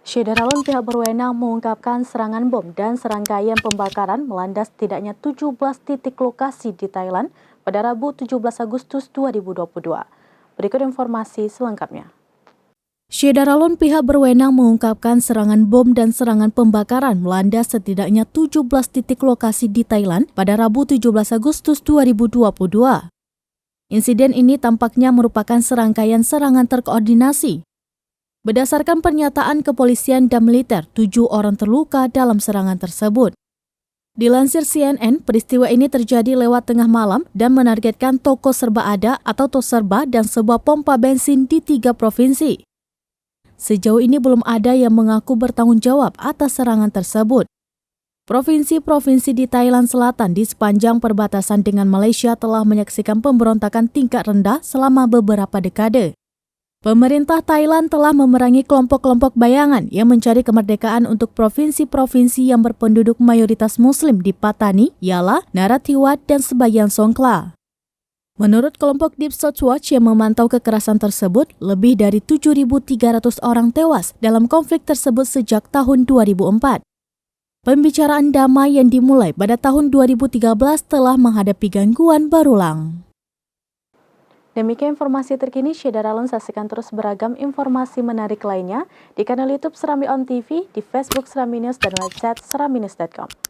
Syederalun pihak berwenang mengungkapkan serangan bom dan serangkaian pembakaran melanda setidaknya 17 titik lokasi di Thailand pada Rabu 17 Agustus 2022. Berikut informasi selengkapnya. Syederalun pihak berwenang mengungkapkan serangan bom dan serangan pembakaran melanda setidaknya 17 titik lokasi di Thailand pada Rabu 17 Agustus 2022. Insiden ini tampaknya merupakan serangkaian serangan terkoordinasi. Berdasarkan pernyataan kepolisian dan militer, 7 orang terluka dalam serangan tersebut. Dilansir CNN, peristiwa ini terjadi lewat tengah malam dan menargetkan toko serba ada atau Toserba dan sebuah pompa bensin di 3 provinsi. Sejauh ini belum ada yang mengaku bertanggung jawab atas serangan tersebut. Provinsi-provinsi di Thailand Selatan di sepanjang perbatasan dengan Malaysia telah menyaksikan pemberontakan tingkat rendah selama beberapa dekade. Pemerintah Thailand telah memerangi kelompok-kelompok bayangan yang mencari kemerdekaan untuk provinsi-provinsi yang berpenduduk mayoritas Muslim di Patani, Yala, Narathiwat, dan Sebayan Songkhla. Menurut kelompok Deep South Watch yang memantau kekerasan tersebut, lebih dari 7.300 orang tewas dalam konflik tersebut sejak tahun 2004. Pembicaraan damai yang dimulai pada tahun 2013 telah menghadapi gangguan berulang. Demikian informasi terkini, Syederalun saksikan terus beragam informasi menarik lainnya di kanal YouTube Serambi On TV, di Facebook Serambi News, dan website serambinews.com.